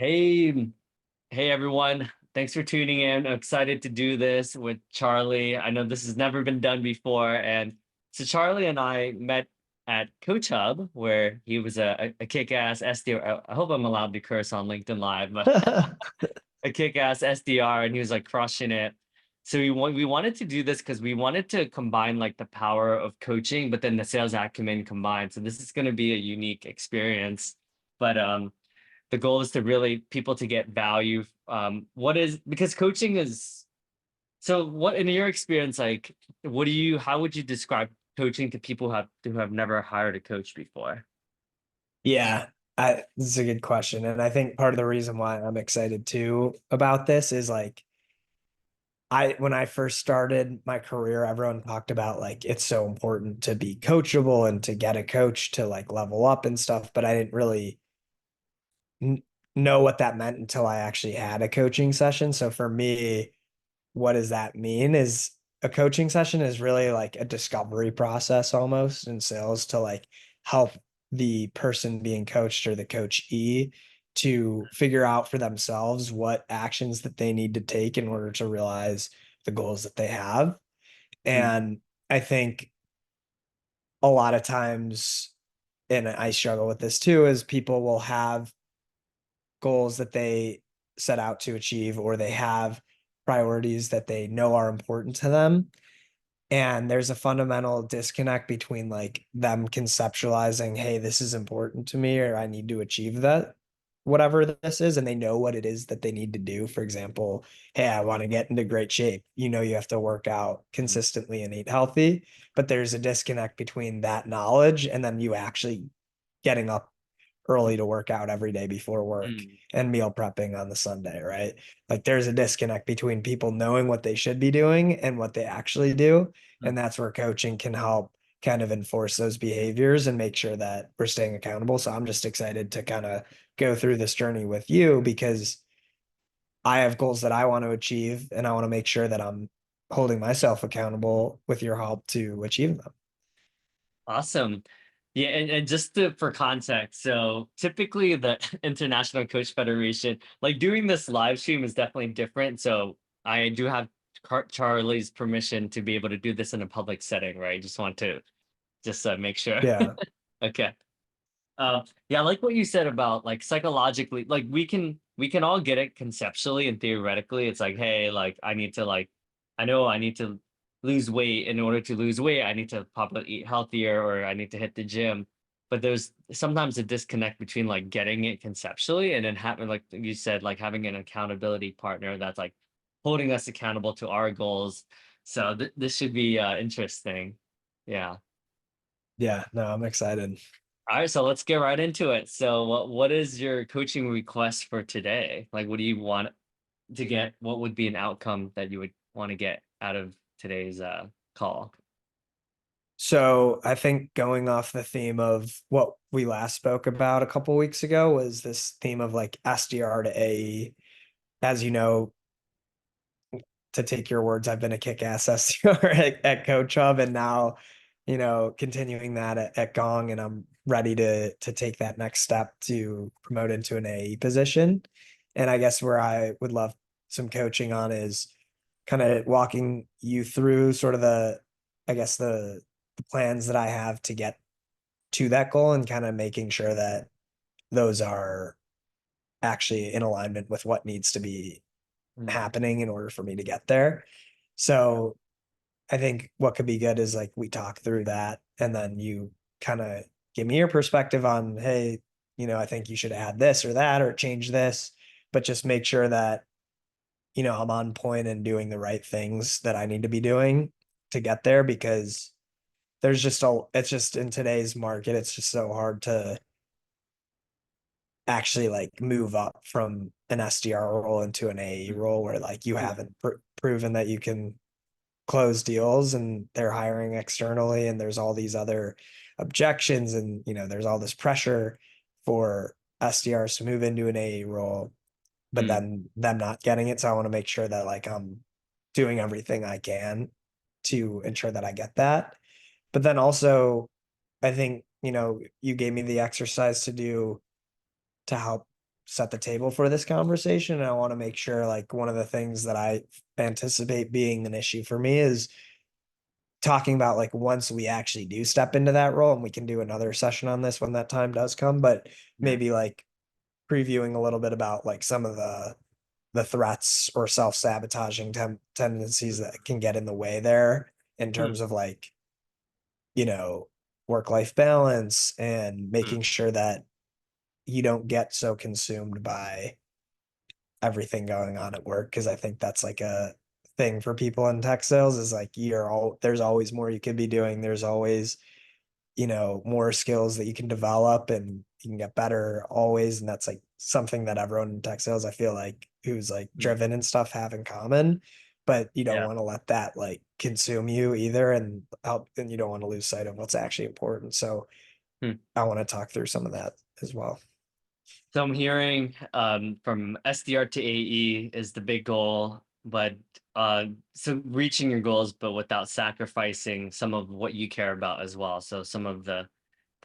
Hey, hey everyone. Thanks for tuning in. I'm excited to do this with Charlie. I know this has never been done before. And so Charlie and I met at Coach Hub, where he was a kick-ass SDR. I hope I'm allowed to curse on LinkedIn Live, but a kick-ass SDR, and he was like crushing it. So we wanted to do this because we wanted to combine like the power of coaching, but then the sales acumen combined. So this is going to be a unique experience. But the goal is to really people to get value. What is because coaching is so what in your experience, like how would you describe coaching to people who have never hired a coach before? Yeah, this is a good question. And I think part of the reason why I'm excited too about this is like when I first started my career, everyone talked about like it's so important to be coachable and to get a coach to like level up and stuff, but I didn't really n know what that meant until I actually had a coaching session. So for me, what does that mean is a coaching session is really like a discovery process almost in sales to like help the person being coached or the coachee to figure out for themselves what actions that they need to take in order to realize the goals that they have. Mm, And I think a lot of times, and I struggle with this too, is people will have goals that they set out to achieve, or they have priorities that they know are important to them. And there's a fundamental disconnect between like them conceptualizing, hey, this is important to me, or I need to achieve that, whatever this is, and they know what it is that they need to do. For example, hey, I want to get into great shape. You know, you have to work out mm, consistently and eat healthy, but there's a disconnect between that knowledge and then you actually getting up early to work out every day before work mm, and meal prepping on the Sunday, right? Like there's a disconnect between people knowing what they should be doing and what they actually do. mm. And that's where coaching can help kind of enforce those behaviors and make sure that we're staying accountable. So I'm just excited to kind of go through this journey with you because I have goals that I want to achieve and I want to make sure that I'm holding myself accountable with your help to achieve them. Awesome. Yeah, and for context, so typically the International Coach Federation, like doing this live stream is definitely different. So I do have Charlie's permission to be able to do this in a public setting, right? Just want to make sure. Yeah. Okay. Yeah, I like what you said about like psychologically, like we can all get it conceptually and theoretically. It's like, hey, like I know I need to lose weight. In order to lose weight, I need to probably eat healthier or I need to hit the gym. But there's sometimes a disconnect between like getting it conceptually and then having, like you said, like having an accountability partner that's like holding us accountable to our goals. So this should be interesting. Yeah. Yeah. No, I'm excited. All right, so let's get right into it. So, what is your coaching request for today? Like, what do you want to get? What would be an outcome that you would want to get out of today's call? So I think going off the theme of what we last spoke about a couple weeks ago was this theme of like SDR to AE. As you know, to take your words, I've been a kick-ass SDR at Coach Hub and now, continuing that at Gong, and I'm ready to take that next step to promote into an AE position. And I guess where I would love some coaching on is kind of walking you through sort of I guess the plans that I have to get to that goal and kind of making sure that those are actually in alignment with what needs to be Mm, happening in order for me to get there. So I think what could be good is like we talk through that and then you kind of give me your perspective on, hey, I think you should add this or that or change this, but just make sure that, I'm on point and doing the right things that I need to be doing to get there because it's just in today's market, it's just so hard to actually like move up from an SDR role into an AE mm, role where like you mm, haven't proven that you can close deals and they're hiring externally and there's all these other objections and there's all this pressure for SDRs to move into an AE role, but mm, then them not getting it. So I want to make sure that like I'm doing everything I can to ensure that I get that. But then also I think, you gave me the exercise to do to help set the table for this conversation. And I want to make sure like one of the things that I anticipate being an issue for me is talking about like once we actually do step into that role, and we can do another session on this when that time does come, but Yeah. maybe like previewing a little bit about like some of the threats or self-sabotaging tendencies that can get in the way there in Mm, terms of like, you know, work-life balance and mm, making sure that you don't get so consumed by everything going on at work. Cause I think that's like a thing for people in tech sales is like there's always more you could be doing. There's always, more skills that you can develop and you can get better always. And that's like something that everyone in tech sales, I feel like who's like mm. driven and stuff have in common. But you don't Yeah. want to let that like consume you either and you don't want to lose sight of what's actually important. So Hmm. I want to talk through some of that as well. So I'm hearing from SDR to AE is the big goal, but so reaching your goals, but without sacrificing some of what you care about as well. So some of the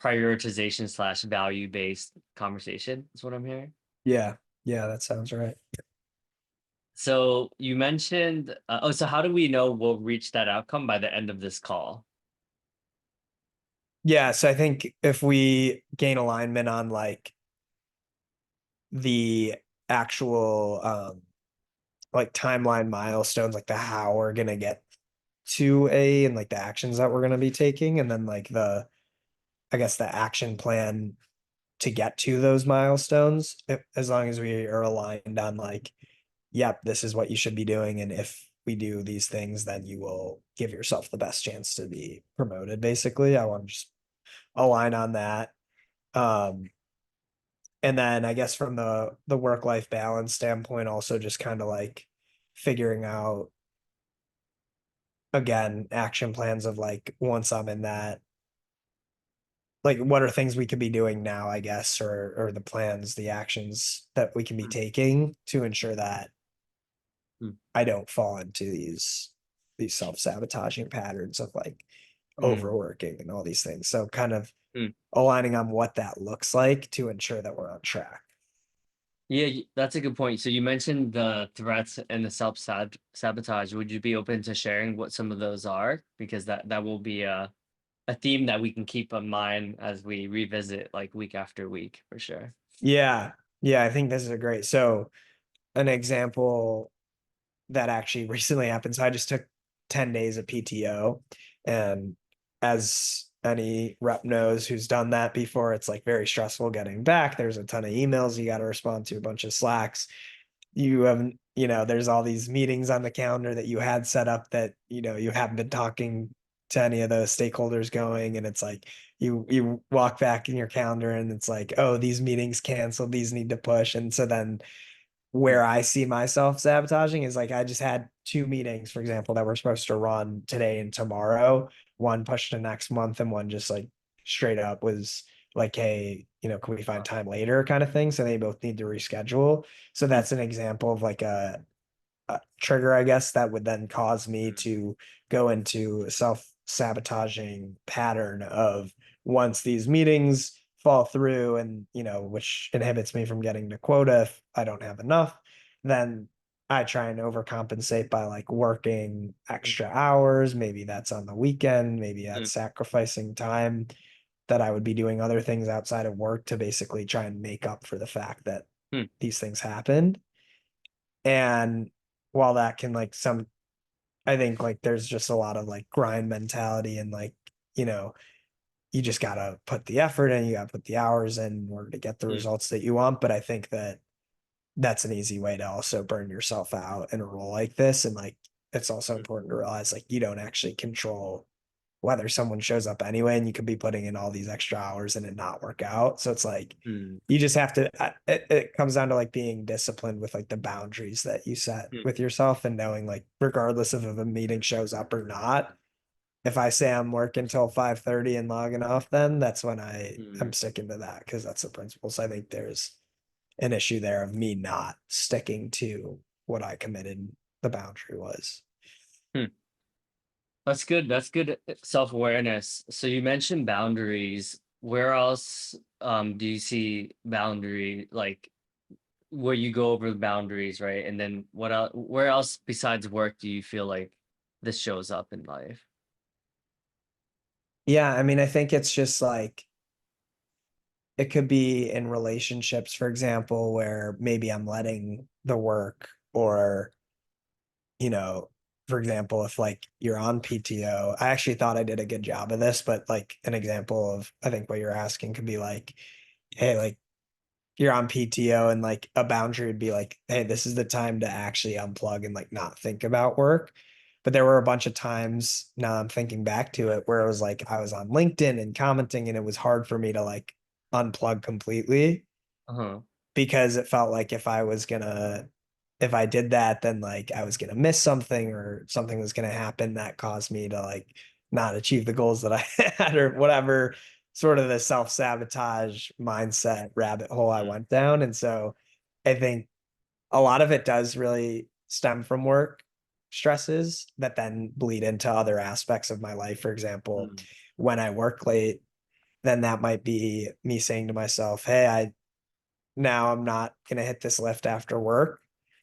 prioritization slash value based conversation is what I'm hearing. Yeah. Yeah, that sounds right. So you mentioned, oh, so how do we know we'll reach that outcome by the end of this call? Yeah, so I think if we gain alignment on like the actual like timeline milestones, like the how we're gonna get to A and like the actions that we're gonna be taking, and then like I guess the action plan to get to those milestones, as long as we are aligned on like, yep, this is what you should be doing, and if we do these things, then you will give yourself the best chance to be promoted. Basically, I want to just align on that. Um, and then I guess from the work life balance standpoint, also just kind of like figuring out again action plans of like once I'm in that, like what are things we could be doing now, I guess, or the plans, the actions that we can be Mm, taking to ensure that mm, I don't fall into these self-sabotaging patterns of like mm, overworking and all these things. So kind of mm. aligning on what that looks like to ensure that we're on track. Yeah, that's a good point. So you mentioned the threats and the sabotage. Would you be open to sharing what some of those are? Because that will be a theme that we can keep in mind as we revisit like week after week for sure. Yeah. Yeah, I think this is a great. So an example that actually recently happened. So I just took 10 days of PTO. And as any rep knows who's done that before, it's like very stressful getting back. There's a ton of emails you got to respond to, a bunch of Slacks. You haven't, there's all these meetings on the calendar that you had set up that, you haven't been talking to any of those stakeholders going. And it's like you walk back in your calendar and it's like, oh, these meetings canceled, these need to push. And so then Mm, where I see myself sabotaging is like I just had two meetings, for example, that were supposed to run today and tomorrow. One pushed to next month, and one just like straight up was like, hey, can we find time later kind of thing. So they both need to reschedule. So mm, that's an example of like a trigger, I guess, that would then cause me mm, to go into a self-sabotaging pattern of once these meetings fall through and, which inhibits me from getting to quota if I don't have enough, then I try and overcompensate by like working mm, extra hours. Maybe that's on the weekend, maybe mm, that's sacrificing time that I would be doing other things outside of work to basically try and make up for the fact that mm, these things happened. And while that can like I think like there's just a lot of like grind mentality and like, you know, you just gotta put the effort in, you gotta put the hours in order to get the mm, results that you want. But I think that that's an easy way to also burn yourself out in a role like this. And like it's also mm, important to realize like you don't actually control whether someone shows up anyway, and you could be putting in all these extra hours and it not work out. So it's like mm, you just have to it comes down to like being disciplined with like the boundaries that you set mm, with yourself and knowing like regardless of if a meeting shows up or not, if I say I'm working till 5:30 and logging off, then that's when I'm mm, sticking to that because that's the principle. So I think there's an issue there of me not sticking to what I committed the boundary was. mm. That's good. That's good self-awareness. So you mentioned boundaries. Where else do you see boundary like where you go over the boundaries, right? And then what else? Where else besides work do you feel like this shows up in life? Yeah, I mean, I think it's just like it could be in relationships, for example, where maybe I'm letting the work or, you know, for example, if like you're on PTO, I actually thought I did a good job of this, but like an example of I think what you're asking could be like, hey, like you're on PTO and like a boundary would be like, hey, this is the time to actually unplug and like not think about work. But there were a bunch of times now I'm thinking back to it where it was like I was on LinkedIn and commenting and it was hard for me to like unplug completely Uh-huh. because it felt like if I did that, then like I was gonna miss something or something was gonna happen that caused me to like not achieve the goals that I had or whatever sort of the self-sabotage mindset rabbit hole I went down. And so I think a lot of it does really stem from work stresses that then bleed into other aspects of my life. For example, Mm, when I work late, then that might be me saying to myself, hey, I'm not going to hit this lift after work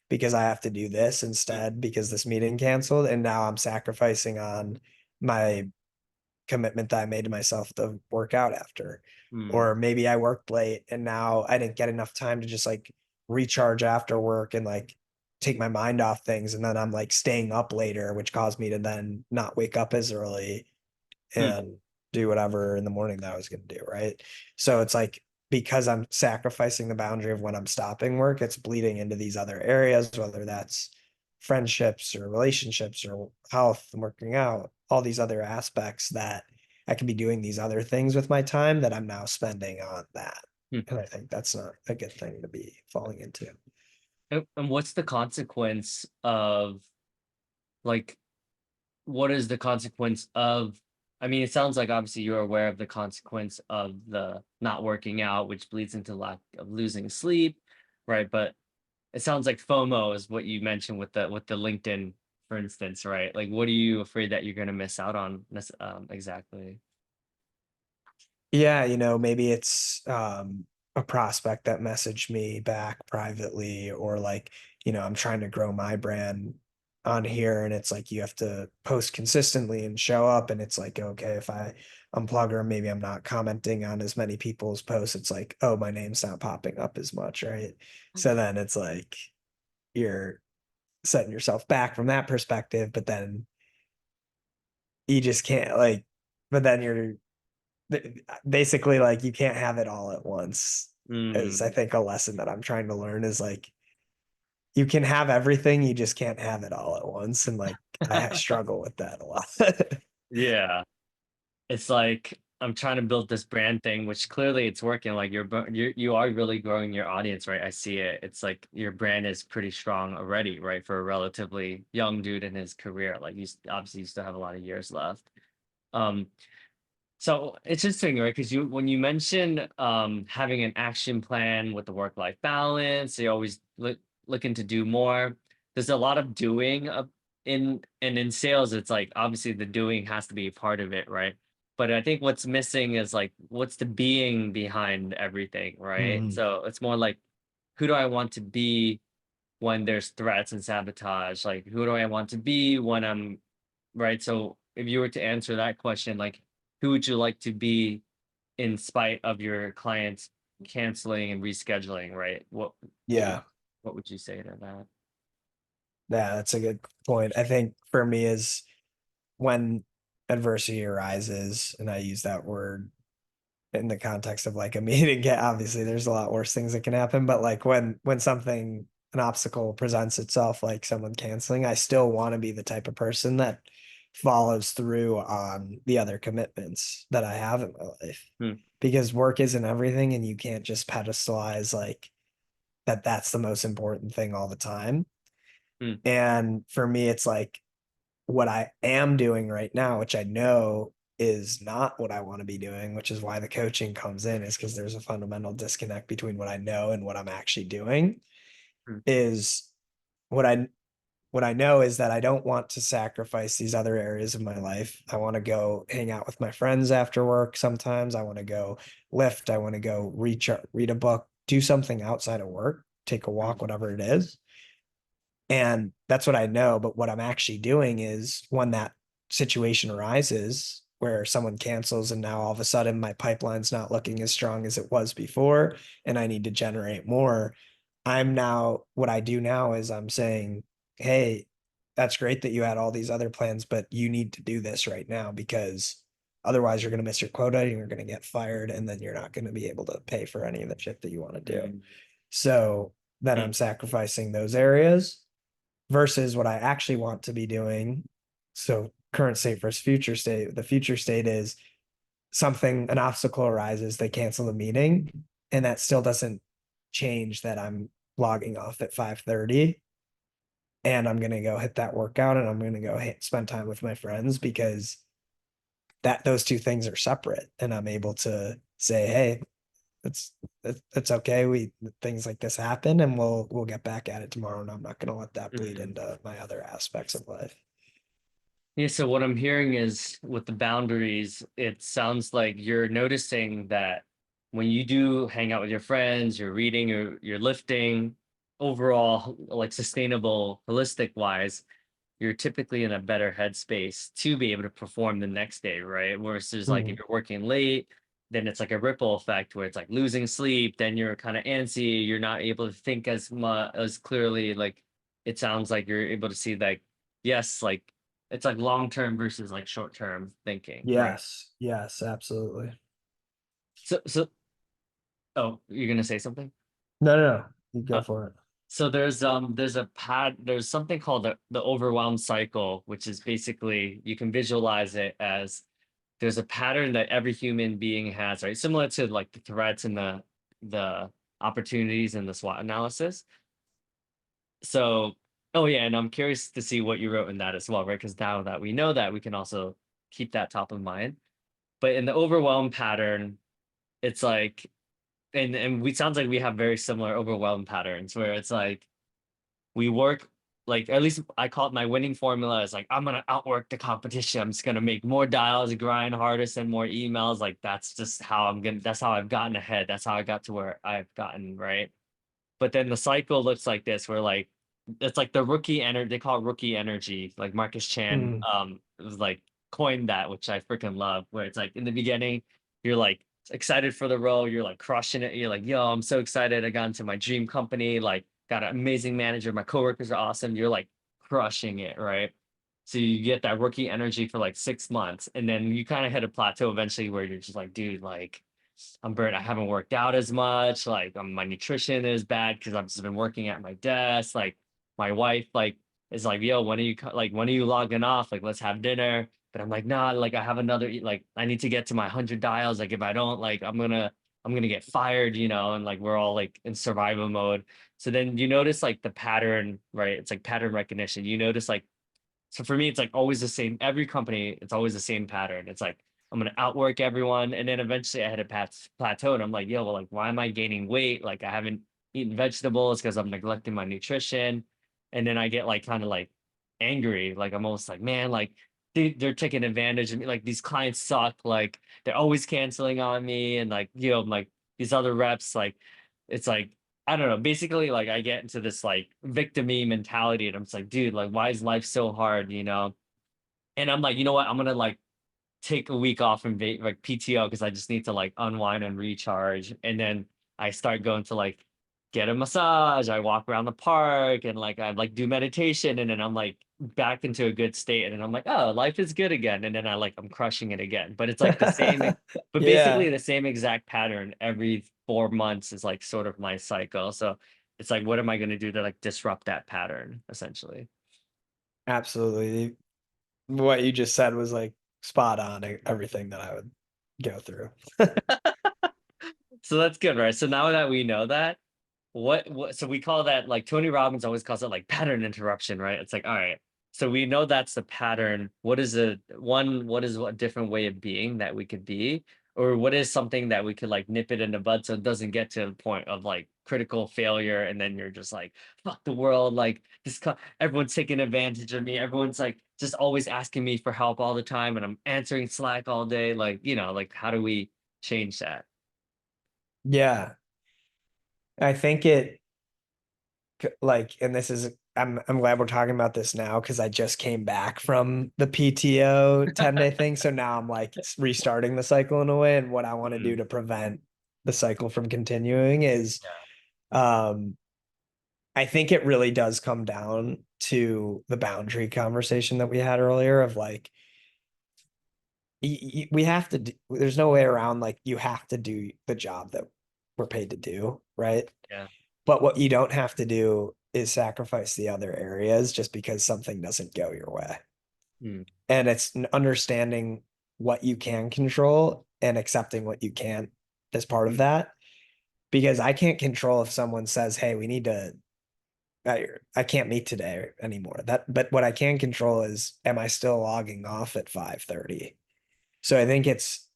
because I have to do this mm, instead because this meeting canceled. And now I'm sacrificing on my commitment that I made to myself to work out after. mm, Or maybe I worked late and now I didn't get enough time to just like recharge after work and like take my mind off things. And then I'm like staying up later, which caused me to then not wake up as early mm, and do whatever in the morning that I was going to do. Right. So it's like, because I'm sacrificing the boundary of when I'm stopping work, it's bleeding into these other areas, whether that's friendships or relationships or health and working out, all these other aspects that I can be doing these other things with my time that I'm now spending on that. mm. And I think that's not a good thing to be falling into. And what's the consequence of like what is the consequence of I mean, it sounds like obviously you're aware of the consequence of the not working out, which bleeds into lack of losing sleep, right? But it sounds like FOMO is what you mentioned with the LinkedIn, for instance, right? Like, what are you afraid that you're gonna miss out on exactly? Yeah, maybe it's a prospect that messaged me back privately, or like, I'm trying to grow my brand on here, and it's like you have to post consistently and show up. And it's like, okay, if I unplug or maybe I'm not commenting on as many people's posts, it's like, oh, my name's not popping up as much, right? So then it's like you're setting yourself back from that perspective, but then you just can't like, but then you're basically like you can't have it all at once is I Mm, think a lesson that I'm trying to learn is like you can have everything, you just can't have it all at once. And like I struggle with that a lot. yeah. It's like I'm trying to build this brand thing, which clearly it's working. Like you are really growing your audience, right? I see it. It's like your brand is pretty strong already, right? For a relatively young dude in his career, like obviously you still have a lot of years left. Um, so it's interesting, right? Because you when you mention having an action plan with the work-life balance, you're always looking to do more. There's a lot of doing in sales. It's like obviously the doing has to be a part of it, right? But I think what's missing is like what's the being behind everything, right? Mhm. So it's more like who do I want to be when there's threats and sabotage? Like who do I want to be when I'm right? So if you were to answer that question, like who would you like to be in spite of your clients canceling and rescheduling, right? What would Yeah. what would you say to that? Yeah, that's a good point. I think for me is when adversity arises, and I use that word in the context of like a meeting, yeah, obviously there's a lot worse things that can happen, but like when something an obstacle presents itself, like someone canceling, I still want to be the type of person that follows through on the other commitments that I have in my life. Hmm, Because work isn't everything and you can't just pedestalize like that's the most important thing all the time. hmm, And for me, it's like what I am doing right now, which I know is not what I want to be doing, which is why the coaching comes in, is because there's a fundamental disconnect between what I know and what I'm actually doing. hmm, Is what I what I know is that I don't want to sacrifice these other areas of my life. I want to go hang out with my friends after work sometimes. I want to go lift. I want to go read a book, do something outside of work. take a walk, whatever it is. And that's what I know. But what I'm actually doing is when that situation arises where someone cancels and now all of a sudden my pipeline's not looking as strong as it was before and I need to generate more. What I do now is I'm saying, hey, that's great that you had all these other plans, but you need to do this right now because otherwise you're going to miss your quota and you're going to get fired and then you're not going to be able to pay for any of the shit that you want to do. Mm. So then I'm And sacrificing those areas versus what I actually want to be doing. So current state versus future state. The future state is an obstacle arises, they cancel the meeting, and that still doesn't change that I'm logging off at 5:30 and I'm gonna go hit that workout and I'm gonna go spend time with my friends because that those two things are separate. And I'm able to say, hey, it's it's okay. Things like this happen and we'll get back at it tomorrow. And I'm not gonna let that bleed mm. into my other aspects of life. Yeah, so what I'm hearing is with the boundaries, it sounds like you're noticing that when you do hang out with your friends, you're reading, you're lifting, overall, like sustainable, holistic wise, you're typically in a better headspace to be able to perform the next day, right? Versus like if Mhm. you're working late, then it's like a ripple effect where it's like losing sleep, then you're kind of antsy, you're not able to think as much as clearly. Like it sounds like you're able to see like, yes, like it's like long term versus like short term thinking, right? Yes, absolutely. So oh, you're gonna say something? No. You go Uh, for it. so there's something called the overwhelm cycle, which is basically you can visualize it as there's a pattern that every human being has, right? Similar to like the threats and the opportunities in the SWOT analysis. So, oh yeah, and I'm curious to see what you wrote in that as well, right? Because now that we know that, we can also keep that top of mind. But in the overwhelm pattern, it's like, and we sounds like we have very similar overwhelm patterns where it's like we work like at least I call it my winning formula is like I'm gonna outwork the competition. I'm just gonna make more dials, grind harder, send more emails. Like that's just how that's how I've gotten ahead. That's how I got to where I've gotten, right? But then the cycle looks like this where like it's like the rookie energy, they call it rookie energy. Like Marcus Chan Mm, was like coined that, which I freaking love, where it's like in the beginning, you're like excited for the role, you're like crushing it, you're like, yo, I'm so excited. I got into my dream company, like got an amazing manager, my coworkers are awesome, you're like crushing it, right? So you get that rookie energy for like 6 months, and then you kind of hit a plateau eventually where you're just like, dude, like I'm burnt. I haven't worked out as much. Like my nutrition is bad because I've just been working at my desk. Like my wife like is like, yo, when are you logging off? Like let's have dinner. But I'm like, nah, like I have another like I need to get to my 100 dials. Like if I don't, like I'm gonna get fired, and like we're all like in survival mode. So then you notice like the pattern, right? It's like pattern recognition. You notice like so for me, it's like always the same. Every company, it's always the same pattern. It's like I'm gonna outwork everyone, and then eventually I hit a plateau, and I'm like, yo, well, like, why am I gaining weight? Like, I haven't eaten vegetables because I'm neglecting my nutrition, and then I get like kind of like angry. Like I'm almost like, man, like they're taking advantage of me. Like these clients suck. Like they're always canceling on me, and like like these other reps, like it's like I don't know. Basically, like I get into this like victim-y mentality, and I'm just like, dude, like, why is life so hard, And I'm like, you know what? I'm gonna like take a week off and like PTO because I just need to like unwind and recharge. And then I start going to like get a massage. I walk around the park and like I like do meditation, and then I'm like back into a good state. And then I'm like, oh, life is good again. And then I'm crushing it again. But it's like the same, but basically yeah, the same exact pattern every 4 months is like sort of my cycle. So it's like, what am I gonna do to like disrupt that pattern essentially? absolutely. What you just said was like spot on everything that I would go through. So that's good, right? So now that we know that, what so we call that like Tony Robbins always calls it like pattern interruption, right? It's like, all right, so we know that's the pattern. What is a different way of being that we could be? Or what is something that we could like nip it in the bud so it doesn't get to the point of like critical failure and then you're just like, fuck the world, like everyone's taking advantage of me. Everyone's like just always asking me for help all the time and I'm answering Slack all day. Like, like how do we change that? Yeah, I think it. like, and this is, I'm glad we're talking about this now because I just came back from the PTO 10-day thing. So now I'm like restarting the cycle in a way. And what I want to do Mm, to prevent the cycle from continuing is, yeah. um, I think it really does come down to the boundary conversation that we had earlier of like, we have to do, there's no way around, like, you have to do the job that we're paid to do, right? Yeah. But what you don't have to do is sacrifice the other areas just because something doesn't go your way. Mm, And it's understanding what you can control and accepting what you can't as part of mm, that. Because I can't control if someone says, "Hey, we need to, I can't meet today anymore." But what I can control is, am I still logging off at 5:30? So I think it's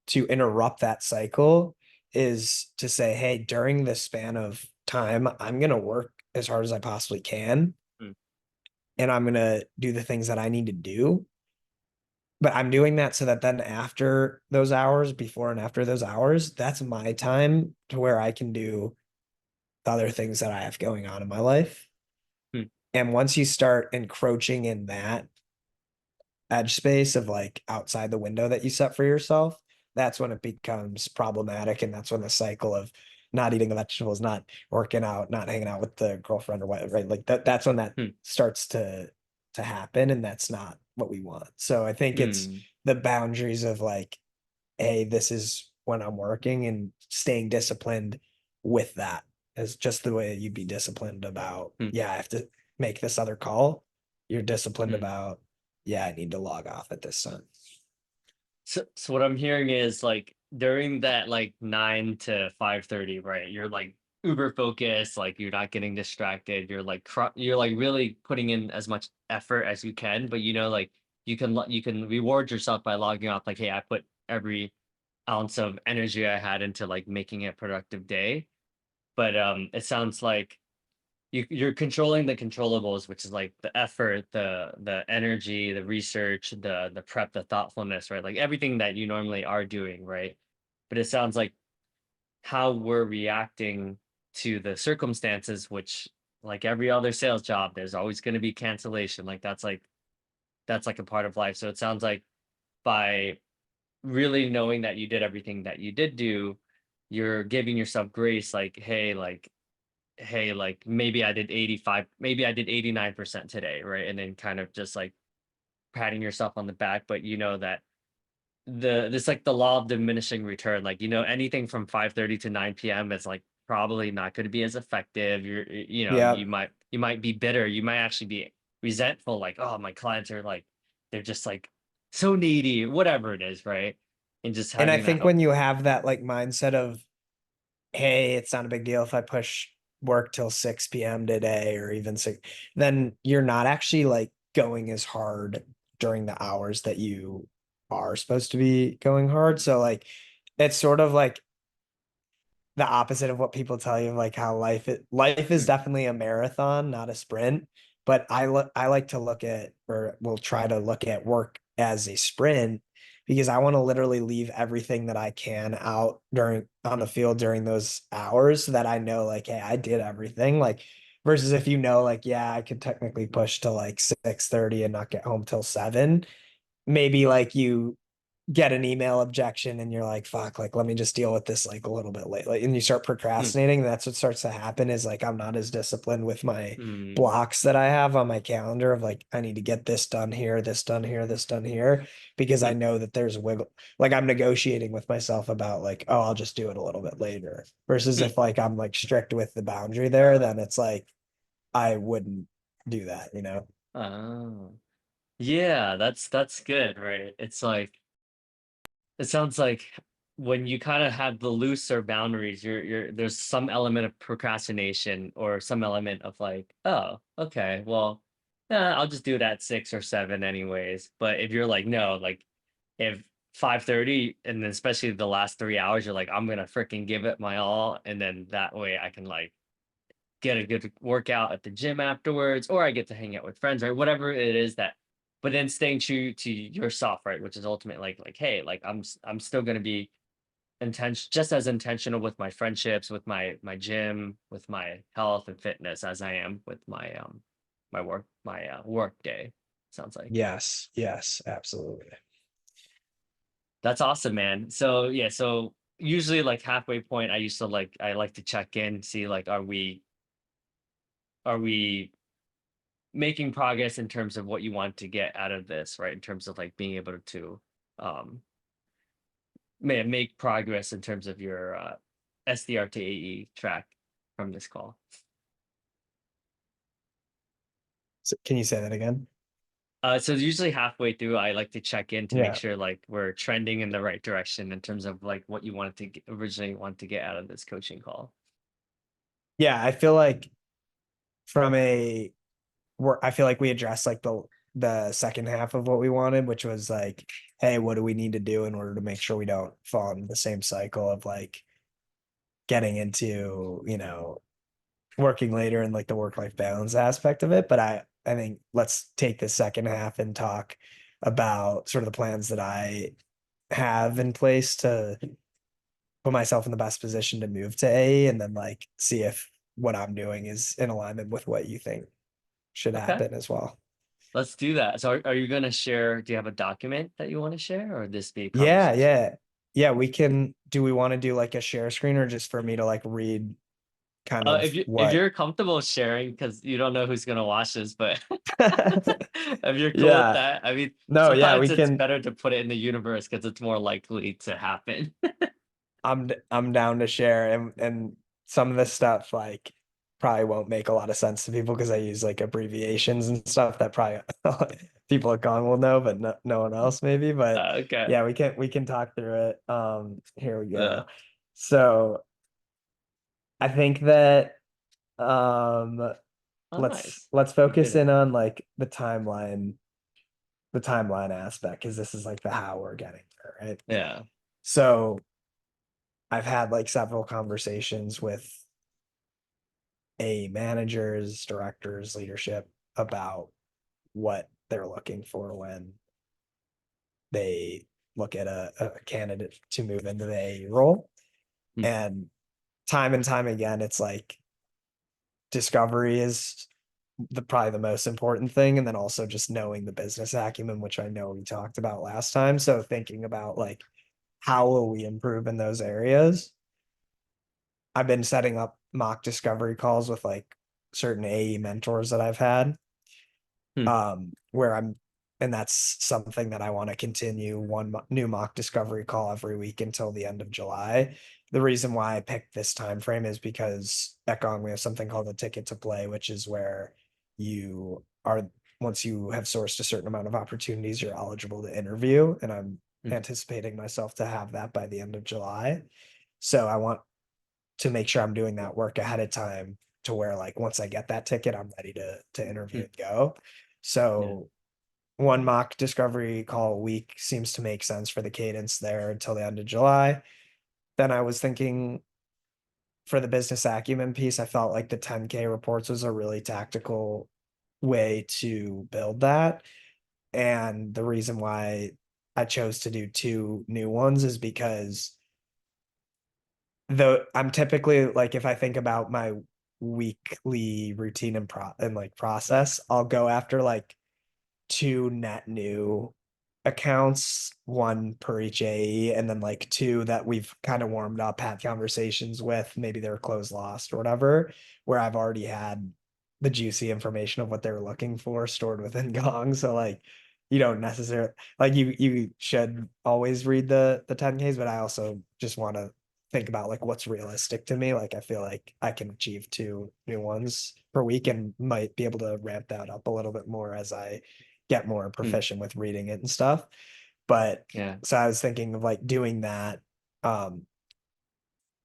to interrupt that cycle is to say, hey, during this span of time, I'm going to work as hard as I possibly can. mm, And I'm going to do the things that I need to do. But I'm doing that so that then after those hours, before and after those hours, that's my time to where I can do the other things that I have going on in my life. mm, And once you start encroaching in that edge space of like outside the window that you set for yourself, that's when it becomes problematic. And that's when the cycle of not eating the vegetables, not working out, not hanging out with the girlfriend or whatever, right? Like that's when that mm, starts to happen. And that's not what we want. So I think it's mm, the boundaries of like, hey, this is when I'm working and staying disciplined with that is just the way you'd be disciplined about, mm, yeah, I have to make this other call. You're disciplined mm. about, yeah, I need to log off at this time. So what I'm hearing is like during that like 9 to 5:30, right? You're like uber focused, like you're not getting distracted. You're like you're like really putting in as much effort as you can, but you know, like you can reward yourself by logging off. Like, hey, I put every ounce of energy I had into like making a productive day. But it sounds like you're controlling the controllables, which is like the effort, the energy, the research, the prep, the thoughtfulness, right? Like everything that you normally are doing, right? But it sounds like how we're reacting to the circumstances, which like every other sales job, there's always going to be cancellation. Like that's like a part of life. So it sounds like by really knowing that you did everything that you did do, you're giving yourself grace, like, hey, like maybe I did 85, maybe I did 89% today, right? And then kind of just like patting yourself on the back, but you know that this like the law of diminishing return, like anything from 5:30 to 9 p.m. is like probably not going to be as effective. Yeah. You might be bitter, you might actually be resentful, like, oh, my clients are like they're just like so needy, whatever it is, right? And just And I having that think when you have that like mindset of, hey, it's not a big deal if I push work till 6 p.m. today or even six, then you're not actually like going as hard during the hours that you are supposed to be going hard. So like it's sort of like the opposite of what people tell you, like how life is Mm, definitely a marathon, not a sprint. But I like to look at, or will try to look at work as a sprint because I want to literally leave everything that I can out during on the mm, field during those hours so that I know like, hey, I did everything. Like versus if you know, like, yeah, I could technically push to like 6:30 and not get home till 7. Maybe like you get an email objection and you're like, fuck, like let me just deal with this like a little bit late. Like, and you start mm, procrastinating. That's what starts to happen is like I'm not as disciplined with my mm, blocks that I have on my calendar of like I need to get this done here, this done here, this done here, because I mm, know that there's wiggle, like I'm negotiating with myself about like, oh, I'll just do it a little bit later. Versus mm. if like I'm like strict with the boundary there, then it's like I wouldn't do that, you know? Oh, yeah, that's good, right? It's like it sounds like when you kind of have the looser boundaries, you're there's some element of procrastination or some element of like, oh, okay, well, I'll just do it at 6 or 7 anyways. But if you're like, no, like if 5:30 and then especially the last 3 hours, you're like, I'm gonna freaking give it my all, and then that way I can like get a good workout at the gym afterwards, or I get to hang out with friends, right? Whatever it is that, but then staying true to yourself, right? Which is ultimate, like, hey, like I'm still gonna be intention just as intentional with my friendships, with my gym, with my health and fitness as I am with my work day. Sounds like. Yes, yes, absolutely. That's awesome, man. So yeah, so usually like halfway point, I like to check in, see like are we making progress in terms of what you want to get out of this, right? In terms of like being able to um make progress in terms of your SDR to AE track from this call. So can you say that again? So usually halfway through, I like to check in to make Yeah. sure like we're trending in the right direction in terms of like what you wanted to originally want to get out of this coaching call. Yeah, I feel like from a I feel like we addressed like the second half of what we wanted, which was like, hey, what do we need to do in order to make sure we don't fall into the same cycle of like getting into, working later and like the work-life balance aspect of it. But I think let's take the second half and talk about sort of the plans that I have in place to put myself in the best position to move to A, and then like see if what I'm doing is in alignment with what you think should Okay, happen as well. let's do that. So are you going to share? Do you have a document that you want to share, or this be a Yeah, conversation? yeah. Yeah, do we want to do like a share screen or just for me to like read kind of If what? you're comfortable sharing, because you don't know who's gonna watch this, but if you're cool with Yeah. that, I mean, No, yeah, sometimes we it's can. better to put it in the universe because it's more likely to happen. I'm down to share, and some of this stuff like probably won't make a lot of sense to people because I use like abbreviations and stuff that probably people at Gong will know, but no one else maybe. But Okay. yeah, we can talk through it. Here we Yeah. go. So I think that um Oh, let's nice. let's You did focus it. in on like the timeline aspect because this is like the how we're getting there, right? Yeah. So I've had like several conversations with managers, directors, leadership about what they're looking for when they look at a candidate to move into the A role. Hmm. And time again, it's like discovery is probably the most important thing. And then also just knowing the business acumen, which I know we talked about last time. So thinking about like, how will we improve in those areas? I've been setting up mock discovery calls with like certain AE mentors that I've had, Hmm. where I'm, and that's something that I want to continue one new mock discovery call every week until the end of July. The reason why I picked this time frame is because at Gong we have something called a ticket to play, which is where you are, once you have sourced a certain amount of opportunities, you're eligible to interview, and I'm Hmm. anticipating myself to have that by the end of July. So I want to make sure I'm doing that work ahead of time to where like once I get that ticket, I'm ready to interview Hmm. and go. Yeah. So one mock discovery call a week seems to make sense for the cadence there until the end of July. Then I was thinking for the business acumen piece, I felt like the 10K reports was a really tactical way to build that. And the reason why I chose to do two new ones is because though I'm typically like if I think about my weekly routine and like process, I'll go after like two net new accounts, one per each AE, and then like two that we've kind of warmed up, had conversations with, maybe they're closed lost or whatever, where I've already had the juicy information of what they were looking for stored within Gong. So like you don't necessarily like you should always read the 10Ks, but I also just want to think about like what's realistic to me. Like I feel like I can achieve two new ones per week and might be able to ramp that up a little bit more as I get more Hmm. proficient with reading it and stuff. But Yeah. so I was thinking of like doing that um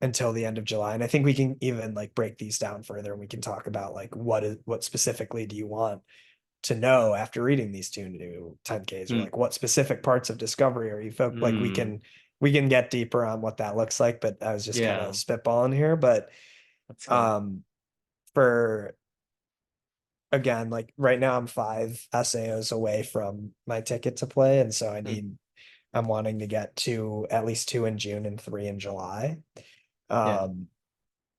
until the end of July. And I think we can even like break these down further and we can talk about like what specifically do you want to know after reading these two new 10Ks, or Hmm. like what specific parts of discovery are you like Hmm. we can get deeper on what that looks like, but I was just kind of Yeah. spitballing here. But That's good. um for again, like right now I'm 5 SAOs away from my ticket to play. And so I Hmm. need I'm wanting to get to at least two in June and three in July. Yeah. Um,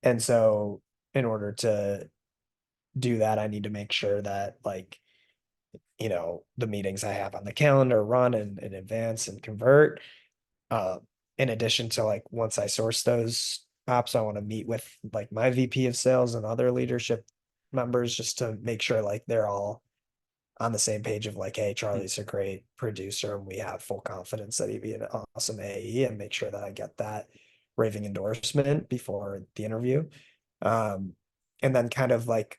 and so in order to do that, I need to make sure that like, the meetings I have on the calendar run in advance and convert. Um, in addition to like once I source those ops, I want to meet with like my VP of sales and other leadership members just to make sure like they're all on the same page of like, hey, Mm, Charlie's a great producer and we have full confidence that he'd be an awesome AE, and make sure that I get that raving endorsement before the interview. Um, and then kind of like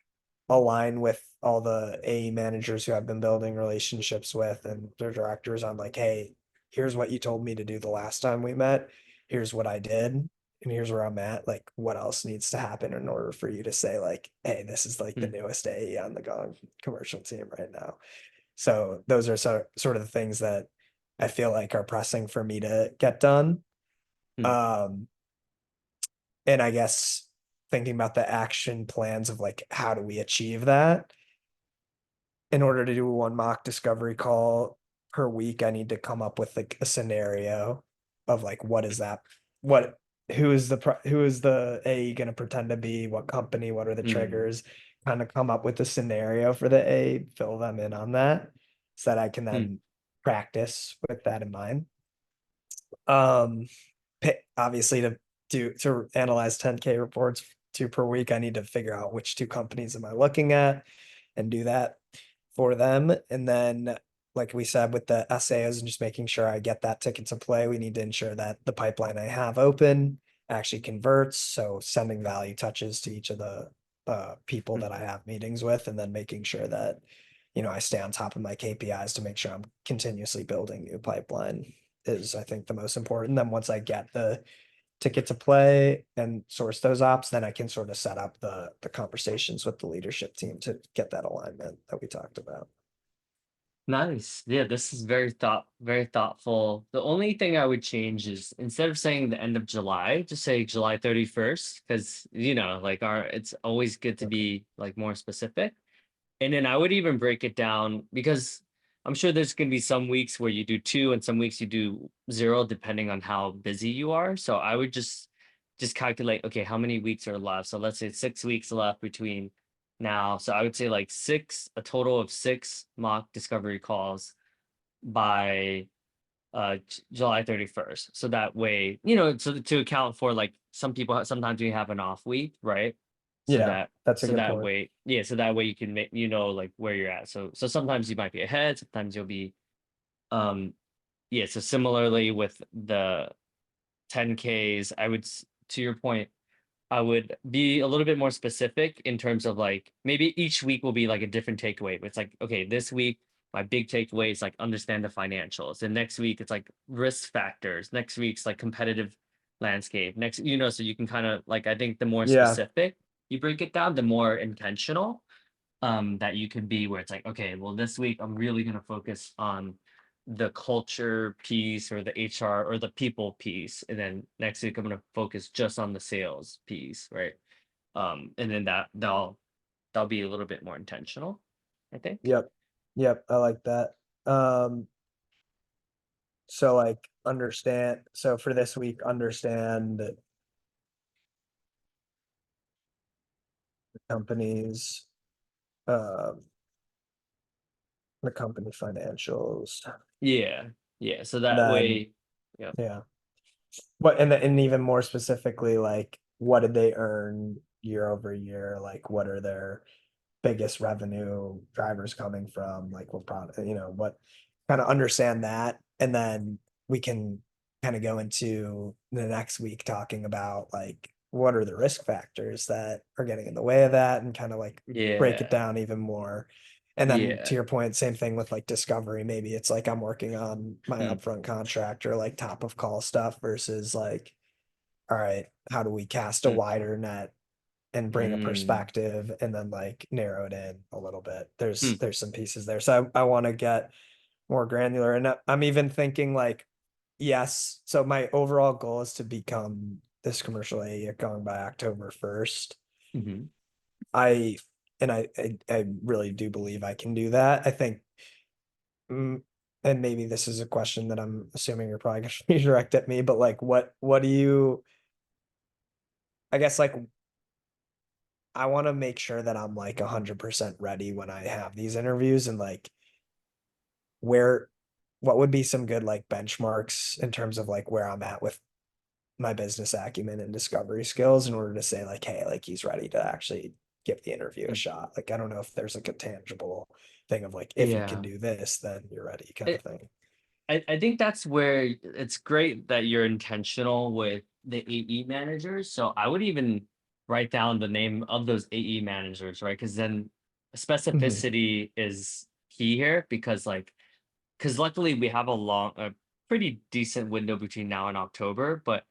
align with all the AE managers who I've been building relationships with and their directors on like, hey, here's what you told me to do the last time we met. Here's what I did. And here's where I'm at. Like, what else needs to happen in order for you to say, like, hey, this is like the mm, newest AE on the Gong commercial team right now. So those are sort of the things that I feel like are pressing for me to get done. mm, Um, and I guess thinking about the action plans of like, how do we achieve that? In order to do one mock discovery call per week, I need to come up with like a scenario of like, what is that? What, who is the AE going to pretend to be? What company? What are the mm, triggers? Kind of come up with a scenario for the AE, fill them in on that so that I can mm, then practice with that in mind. Um, obviously to analyze 10K reports two per week, I need to figure out which two companies am I looking at and do that for them. And then, like we said, with the SAOs and just making sure I get that ticket to play, we need to ensure that the pipeline I have open actually converts. So sending value touches to each of the people mm. that I have meetings with, and then making sure that, I stay on top of my KPIs to make sure I'm continuously building new pipeline is, I think, the most important. Then once I get the ticket to play and source those ops, then I can sort of set up the conversations with the leadership team to get that alignment that we talked about. Nice. Yeah, this is very thoughtful. The only thing I would change is instead of saying the end of July, just say July 31st, because like it's always good to Okay. be like more specific. And then I would even break it down because I'm sure there's going to be some weeks where you do two and some weeks you do zero, depending on how busy you are. So I would just calculate, okay, how many weeks are left? So let's say 6 weeks left between now. So I would say like a total of six mock discovery calls by July 31st. So that way, so to account for like sometimes we have an off week, right? So Yeah, that that's a so good that point. way, yeah, so that way you can make like where you're at. So sometimes you might be ahead, sometimes you'll be um yeah, so similarly with the 10Ks, to your point, I would be a little bit more specific in terms of like maybe each week will be like a different takeaway. But it's like, okay, this week my big takeaway is like understand the financials. And next week it's like risk factors. Next week's like competitive landscape. Next, so you can kind of like I think the more Yeah, specific you break it down, the more intentional that you can be where it's like, okay, well, this week I'm really gonna focus on the culture piece or the HR or the people piece. And then next week I'm gonna focus just on the sales piece, right? And then that'll be a little bit more intentional, I think. yep, yep, I like that. Um, so like understand, so for this week, understand the companies, um, the company financials. Yeah. Yeah. So And that then, way, yeah. yeah, and even more specifically, like what did they earn year over year? Like what are their biggest revenue drivers coming from? Like what product, what kind of understand that. And then we can kind of go into the next week talking about like what are the risk factors that are getting in the way of that, and kind of like break it Yeah. down even more. And then to Yeah. your point, same thing with like discovery. Maybe it's like I'm working on my Mm, upfront contract or like top of call stuff versus like, all right, how do we cast a mm, wider net and bring a mm, perspective and then like narrow it in a little bit. mm, There's some pieces there. So I want to get more granular. And I'm even thinking like, yes, so my overall goal is to become this commercial AE going by October 1st. mhm, I and I really do believe I can do that. I think and maybe this is a question that I'm assuming you're probably gonna redirect at me, but like what do you, I guess like I want to make sure that I'm like 100% ready when I have these interviews, and like where what would be some good like benchmarks in terms of like where I'm at with my business acumen and discovery skills in order to say like, hey, like he's ready to actually give the interview a Mm. shot. Like I don't know if there's like a tangible thing of like if you can Yeah. do this, then you're ready kind I, of thing. I think that's where it's great that you're intentional with the AE managers. So I would even write down the name of those AE managers, right? Because then Mhm. specificity is key here because luckily we have a pretty decent window between now and October, but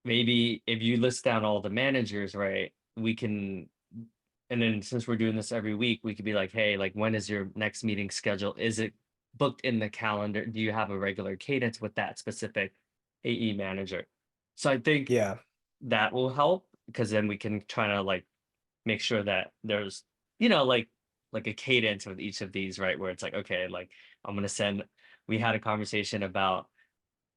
maybe if you list down all the managers, right, we can, and then since we're doing this every week, we could be like, hey, like when is your next meeting schedule? Is it booked in the calendar? Do you have a regular cadence with that specific AE manager? So I think Yeah. that will help because then we can try to like make sure that there's, you know, like a cadence with each of these, right? Where it's like, okay, like I'm gonna send. We had a conversation about